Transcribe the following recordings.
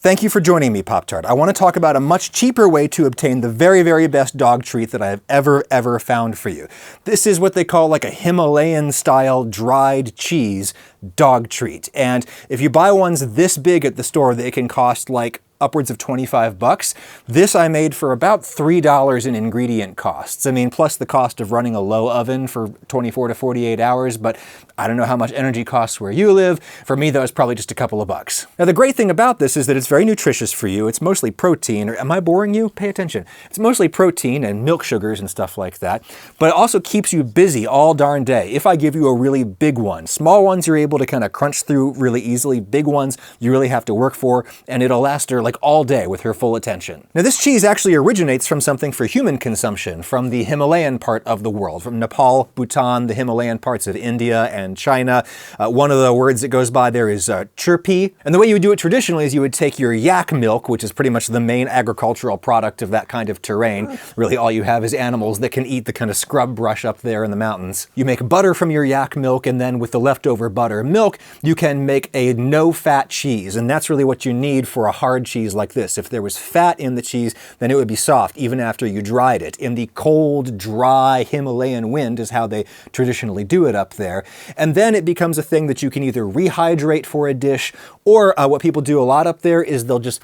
Thank you for joining me, Pop-Tart. I want to talk about a much cheaper way to obtain the very, very best dog treat that I have ever found for you. This is what they call like a Himalayan-style dried cheese dog treat. And if you buy ones this big at the store, they can cost like upwards of 25 bucks. This I made for about $3 in ingredient costs. I mean, plus the cost of running a low oven for 24 to 48 hours, but I don't know how much energy costs where you live. For me, that was probably just a couple of bucks. Now, the great thing about this is that it's very nutritious for you. It's mostly protein. Am I boring you? Pay attention. It's mostly protein and milk sugars and stuff like that, but it also keeps you busy all darn day. If I give you a really big one, small ones you're able to kind of crunch through really easily. Big ones you really have to work for, and it'll last her like all day with her full attention. Now, this cheese actually originates from something for human consumption from the Himalayan part of the world, from Nepal, Bhutan, the Himalayan parts of India and China. One of the words that goes by there is chirpi. And the way you would do it traditionally is you would take your yak milk, which is pretty much the main agricultural product of that kind of terrain. Really, all you have is animals that can eat the kind of scrub brush up there in the mountains. You make butter from your yak milk, and then with the leftover butter and milk, you can make a no-fat cheese. And that's really what you need for a hard cheese like this. If there was fat in the cheese, then it would be soft even after you dried it. In the cold, dry Himalayan wind is how they traditionally do it up there. And then it becomes a thing that you can either rehydrate for a dish, or what people do a lot up there is they'll just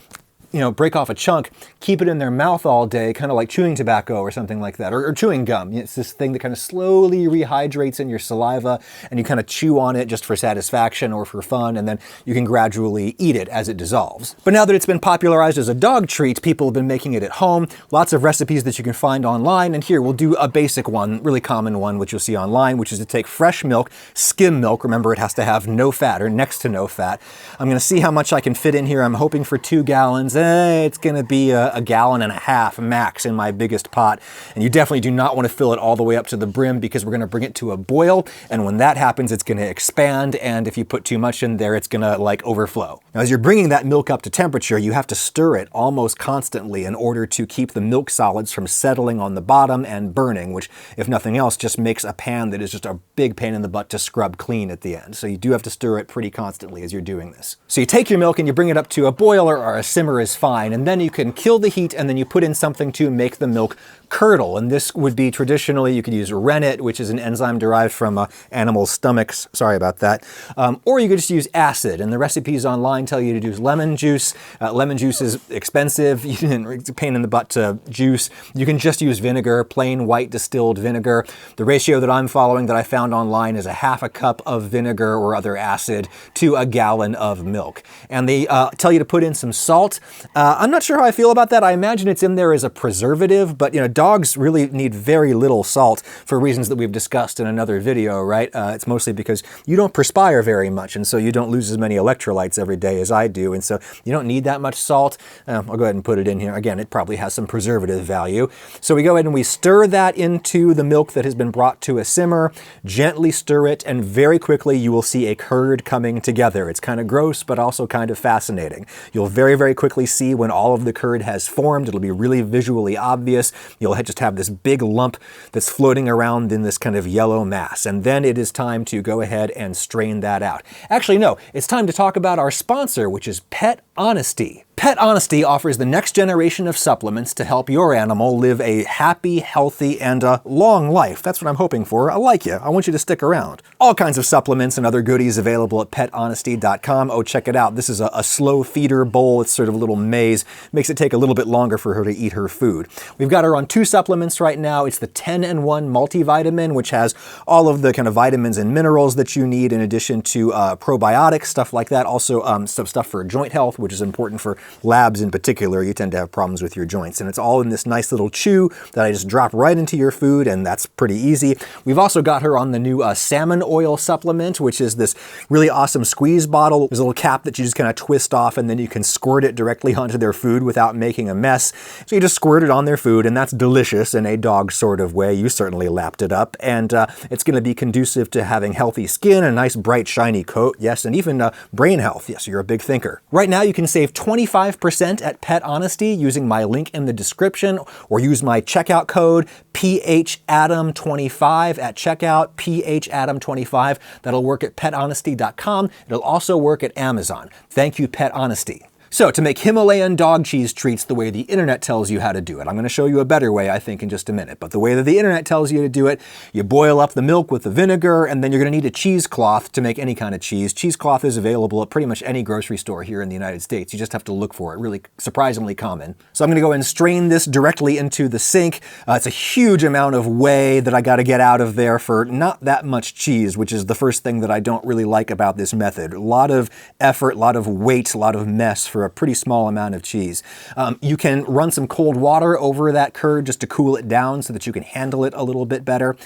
break off a chunk, keep it in their mouth all day, kind of like chewing tobacco or something like that, or chewing gum. It's this thing that kind of slowly rehydrates in your saliva, and you kind of chew on it just for satisfaction or for fun, and then you can gradually eat it as it dissolves. But now that it's been popularized as a dog treat, people have been making it at home. Lots of recipes that you can find online, and here we'll do a basic one, really common one, which you'll see online, which is to take fresh milk, skim milk. Remember, it has to have no fat or next to no fat. I'm going to see how much I can fit in here. I'm hoping for 2 gallons. It's going to be a gallon and a half max in my biggest pot. And you definitely do not want to fill it all the way up to the brim, because we're going to bring it to a boil. And when that happens, it's going to expand. And if you put too much in there, it's going to like overflow. Now, as you're bringing that milk up to temperature, you have to stir it almost constantly in order to keep the milk solids from settling on the bottom and burning, which, if nothing else, just makes a pan that is just a big pain in the butt to scrub clean at the end. So you do have to stir it pretty constantly as you're doing this. So you take your milk and you bring it up to a boil, or a simmer is fine. And then you can kill the heat, and then you put in something to make the milk curdle. And this would be traditionally, you could use rennet, which is an enzyme derived from animals' stomachs. Sorry about that. Or you could just use acid. And the recipes online tell you to use lemon juice. Lemon juice is expensive. It's a pain in the butt to juice. You can just use vinegar, plain white distilled vinegar. The ratio that I'm following that I found online is 1/2 cup of vinegar or other acid to a gallon of milk. And they tell you to put in some salt. I'm not sure how I feel about that. I imagine it's in there as a preservative, but dogs really need very little salt for reasons that we've discussed in another video, right? It's mostly because you don't perspire very much, and so you don't lose as many electrolytes every day as I do, and so you don't need that much salt. I'll go ahead and put it in here. Again, it probably has some preservative value. So we go ahead and we stir that into the milk that has been brought to a simmer, gently stir it, and very quickly you will see a curd coming together. It's kind of gross, but also kind of fascinating. You'll very quickly see when all of the curd has formed. It'll be really visually obvious. You'll just have this big lump that's floating around in this kind of yellow mass. And then it is time to go ahead and strain that out. Actually, no, it's time to talk about our sponsor, which is Pet Honesty. Pet Honesty offers the next generation of supplements to help your animal live a happy, healthy, and a long life. That's what I'm hoping for. I like you. I want you to stick around. All kinds of supplements and other goodies available at pethonesty.com. Oh, check it out. This is a slow feeder bowl. It's sort of a little maze. Makes it take a little bit longer for her to eat her food. We've got her on 2 supplements right now. It's the 10-in-1 multivitamin, which has all of the kind of vitamins and minerals that you need, in addition to probiotics, stuff like that. Also, some stuff for joint health, which is important for labs in particular. You tend to have problems with your joints, and it's all in this nice little chew that I just drop right into your food, and that's pretty easy. We've also got her on the new salmon oil supplement, which is this really awesome squeeze bottle. There's a little cap that you just kind of twist off, and then you can squirt it directly onto their food without making a mess. So you just squirt it on their food, and that's delicious in a dog sort of way. You certainly lapped it up, and it's going to be conducive to having healthy skin, a nice bright shiny coat, yes, and even brain health. Yes, you're a big thinker. Right now you can save 25% at Pet Honesty using my link in the description, or use my checkout code PHADAM25 at checkout, PHADAM25. That'll work at pethonesty.com. It'll also work at Amazon. Thank you, Pet Honesty. So to make Himalayan dog cheese treats the way the internet tells you how to do it, I'm going to show you a better way, I think, in just a minute. But the way that the internet tells you to do it, you boil up the milk with the vinegar, and then you're going to need a cheesecloth to make any kind of cheese. Cheesecloth is available at pretty much any grocery store here in the United States. You just have to look for it. Really surprisingly common. So I'm going to go and strain this directly into the sink. It's a huge amount of whey that I got to get out of there for not that much cheese, which is the first thing that I don't really like about this method. A lot of effort, a lot of weight, a lot of mess for a pretty small amount of cheese. You can run some cold water over that curd just to cool it down so that you can handle it a little bit better.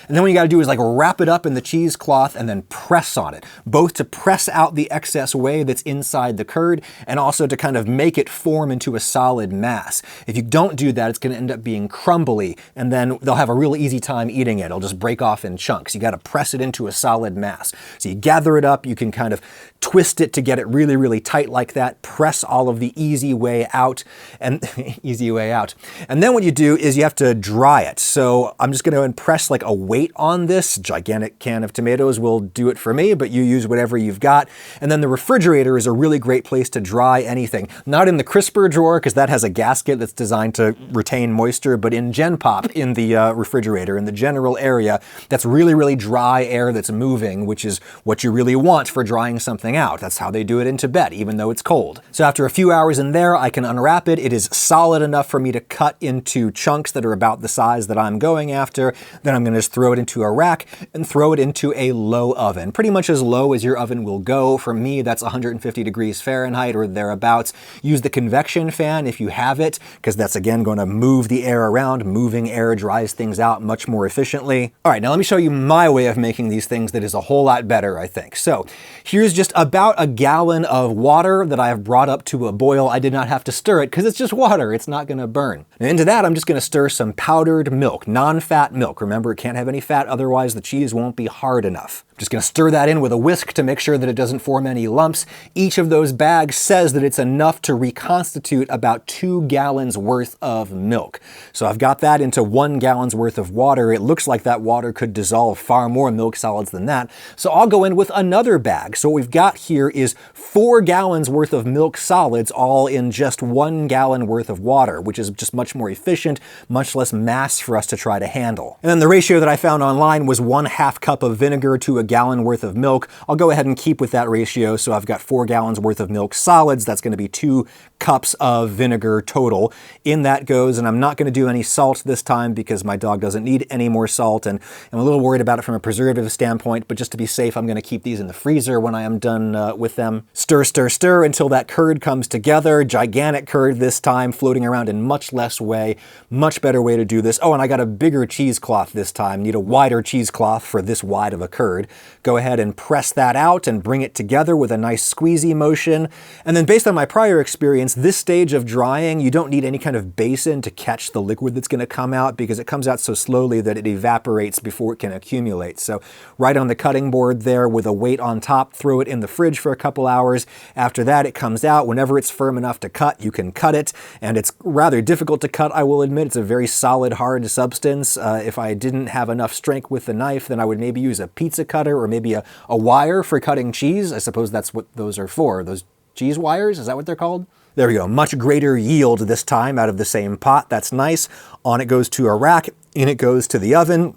And then what you got to do is like wrap it up in the cheesecloth and then press on it, both to press out the excess whey that's inside the curd and also to kind of make it form into a solid mass. If you don't do that, it's going to end up being crumbly, and then they'll have a real easy time eating it. It'll just break off in chunks. You got to press it into a solid mass. So you gather it up, you can kind of twist it to get it really, really tight like that, press all of the easy way out, and easy way out. And then what you do is you have to dry it. So I'm just going to press like a weight on this. Gigantic can of tomatoes will do it for me, but you use whatever you've got. And then the refrigerator is a really great place to dry anything. Not in the crisper drawer, because that has a gasket that's designed to retain moisture, but in Gen Pop, in the refrigerator, in the general area, that's really, really dry air that's moving, which is what you really want for drying something out. That's how they do it in Tibet, even though it's cold. So after a few hours in there, I can unwrap it. It is solid enough for me to cut into chunks that are about the size that I'm going after. Then I'm going to just throw it into a rack and throw it into a low oven. Pretty much as low as your oven will go. For me, that's 150 degrees Fahrenheit or thereabouts. Use the convection fan if you have it, because that's again going to move the air around. Moving air dries things out much more efficiently. All right, now let me show you my way of making these things that is a whole lot better, I think. So here's just about a gallon of water that I have brought up to a boil. I did not have to stir it because it's just water. It's not going to burn. And into that, I'm just going to stir some powdered milk, non-fat milk. Remember, it can't have any fat, otherwise the cheese won't be hard enough. I'm just going to stir that in with a whisk to make sure that it doesn't form any lumps. Each of those bags says that it's enough to reconstitute about 2 gallons worth of milk. So I've got that into 1 gallon's worth of water. It looks like that water could dissolve far more milk solids than that. So I'll go in with another bag. So what we've got here is 4 gallons worth of milk solids, all in just 1 gallon worth of water, which is just much more efficient, much less mass for us to try to handle. And then the ratio that I found online was 1/2 cup of vinegar to a gallon worth of milk. I'll go ahead and keep with that ratio. So I've got 4 gallons worth of milk solids. That's going to be 2 cups of vinegar total. In that goes, and I'm not going to do any salt this time because my dog doesn't need any more salt, and I'm a little worried about it from a preservative standpoint, but just to be safe, I'm going to keep these in the freezer when I am done with them. Stir, stir, stir until that curd comes together. Gigantic curd this time, floating around in much less whey. Much better way to do this. Oh, and I got a bigger cheesecloth this time. Need a wider cheesecloth for this wide of a curd. Go ahead and press that out and bring it together with a nice squeezy motion. And then based on my prior experience, this stage of drying, you don't need any kind of basin to catch the liquid that's going to come out because it comes out so slowly that it evaporates before it can accumulate. So right on the cutting board there with a weight on top, throw it in the fridge for a couple hours. After that, it comes out. Whenever it's firm enough to cut, you can cut it. And it's rather difficult to cut, I will admit. It's a very solid, hard substance. If I didn't have enough strength with the knife, then I would maybe use a pizza cutter or maybe a wire for cutting cheese. I suppose that's what those are for. Those cheese wires, is that what they're called? There we go. Much greater yield this time out of the same pot. That's nice. On it goes to a rack. In it goes to the oven.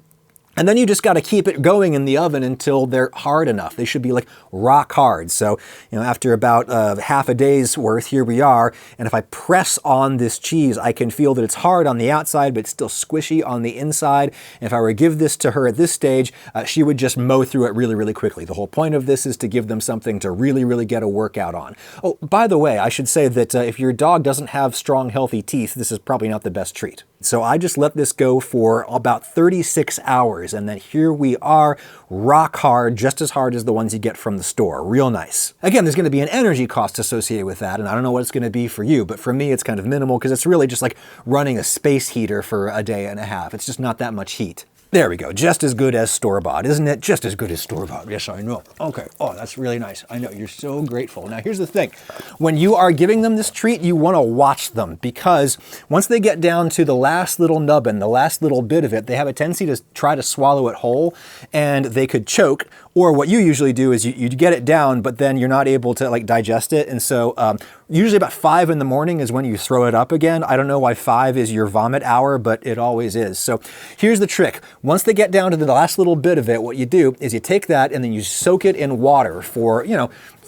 And then you just got to keep it going in the oven until they're hard enough. They should be like rock hard. So, after about half a day's worth, here we are. And if I press on this cheese, I can feel that it's hard on the outside, but it's still squishy on the inside. And if I were to give this to her at this stage, she would just mow through it really, really quickly. The whole point of this is to give them something to really, really get a workout on. Oh, by the way, I should say that if your dog doesn't have strong, healthy teeth, this is probably not the best treat. So I just let this go for about 36 hours, and then here we are, rock hard, just as hard as the ones you get from the store. Real nice. Again, there's going to be an energy cost associated with that, and I don't know what it's going to be for you, but for me it's kind of minimal because it's really just like running a space heater for a day and a half. It's just not that much heat. There we go. Just as good as store-bought, isn't it? Just as good as store-bought. Yes, I know. Okay. Oh, that's really nice. I know. You're so grateful. Now, here's the thing. When you are giving them this treat, you want to watch them because once they get down to the last little nubbin, the last little bit of it, they have a tendency to try to swallow it whole, and they could choke, Or what you usually do is you get it down, but then you're not able to like digest it. And so usually about 5 in the morning is when you throw it up again. I don't know why 5 is your vomit hour, but it always is. So here's the trick. Once they get down to the last little bit of it, what you do is you take that and then you soak it in water for,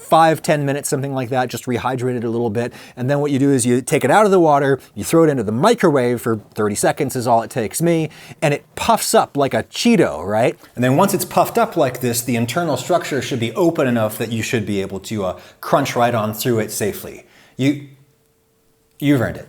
5-10 minutes, something like that, just rehydrate it a little bit. And then what you do is you take it out of the water, you throw it into the microwave for 30 seconds is all it takes me, and it puffs up like a Cheeto, right? And then once it's puffed up like this, the internal structure should be open enough that you should be able to crunch right on through it safely. You've earned it.